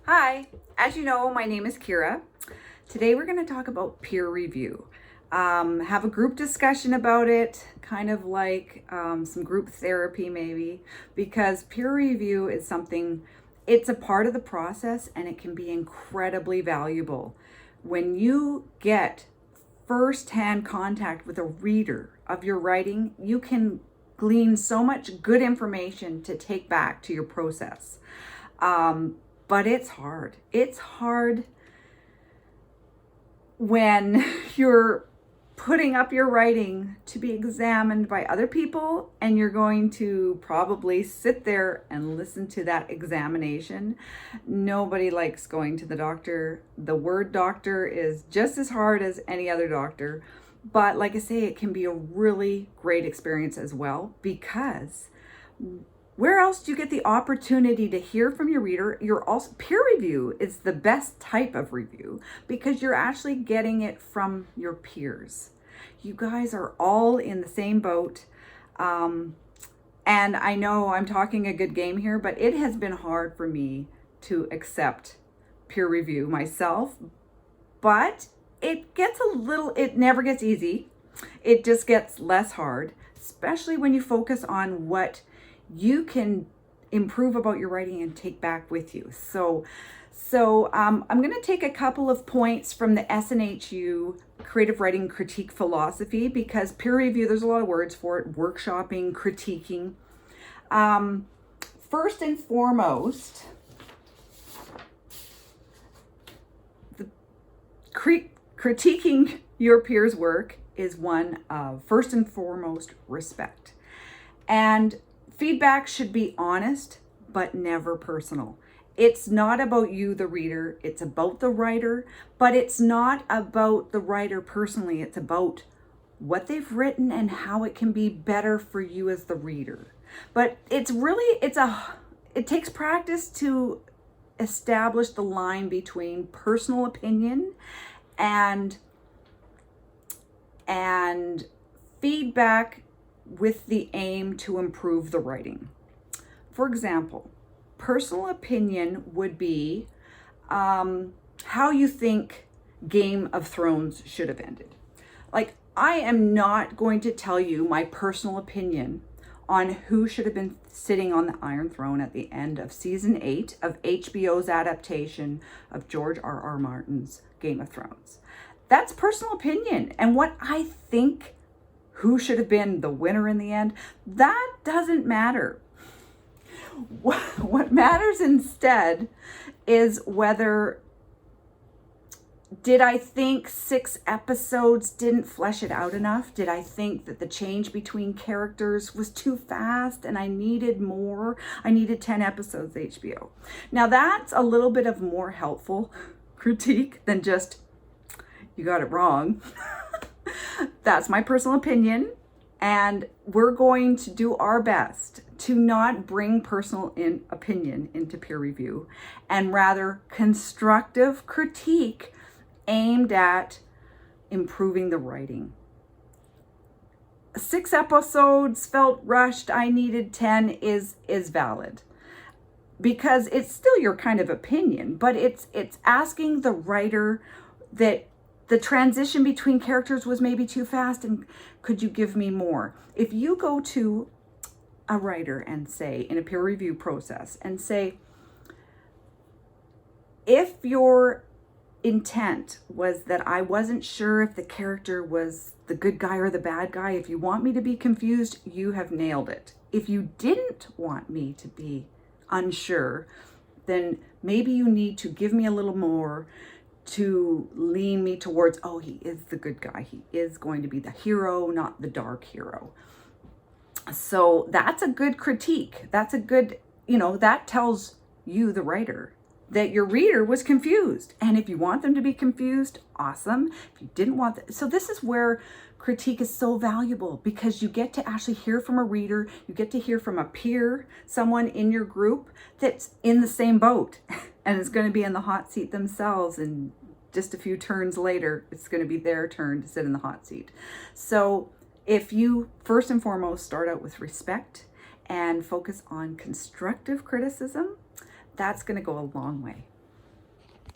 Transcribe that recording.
Hi, as you know, my name is Kira. Today we're going to talk about peer review. Have a group discussion about it, kind of like some group therapy maybe, because peer review is something, it's a part of the process and it can be incredibly valuable. When you get first-hand contact with a reader of your writing, you can glean so much good information to take back to your process. But it's hard. It's hard when you're putting up your writing to be examined by other people and you're going to probably sit there and listen to that examination. Nobody likes going to the doctor. The word doctor is just as hard as any other doctor. But like I say, it can be a really great experience as well, because where else do you get the opportunity to hear from your reader? You're also, peer review is the best type of review because you're actually getting it from your peers. You guys are all in the same boat. And I know I'm talking a good game here, but it has been hard for me to accept peer review myself. But it never gets easy. It just gets less hard, especially when you focus on what you can improve about your writing and take back with you. I'm going to take a couple of points from the SNHU creative writing critique philosophy, because peer review, there's a lot of words for it: workshopping, critiquing. First and foremost, the critiquing your peers' work is one of, first and foremost, respect. And feedback should be honest, but never personal. It's not about you, the reader. It's about the writer, but it's not about the writer personally. It's about what they've written and how it can be better for you as the reader. But it takes practice to establish the line between personal opinion and feedback with the aim to improve the writing. For example, personal opinion would be how you think Game of Thrones should have ended. Like, I am not going to tell you my personal opinion on who should have been sitting on the Iron Throne at the end of season 8 of HBO's adaptation of George R.R. Martin's Game of Thrones. That's personal opinion. And what I think who should have been the winner in the end, that doesn't matter. What matters instead is did I think 6 episodes didn't flesh it out enough? Did I think that the change between characters was too fast and I needed more? I needed 10 episodes, HBO. Now that's a little bit of more helpful critique than just, you got it wrong. That's my personal opinion, and we're going to do our best to not bring personal opinion into peer review, and rather constructive critique aimed at improving the writing. 6 episodes felt rushed, I needed 10 is valid, because it's still your kind of opinion, but it's asking the writer that the transition between characters was maybe too fast, and could you give me more? If you go to a writer and say, in a peer review process, and say, if your intent was that I wasn't sure if the character was the good guy or the bad guy, if you want me to be confused, you have nailed it. If you didn't want me to be unsure, then maybe you need to give me a little more to lean me towards, oh, he is the good guy. He is going to be the hero, not the dark hero. So that's a good critique. That's a good, that tells you, the writer, that your reader was confused. And if you want them to be confused, awesome. If you didn't want that. So this is where critique is so valuable, because you get to actually hear from a reader. You get to hear from a peer, someone in your group that's in the same boat and is going to be in the hot seat themselves. And just a few turns later, it's going to be their turn to sit in the hot seat. So if you first and foremost start out with respect and focus on constructive criticism, that's going to go a long way.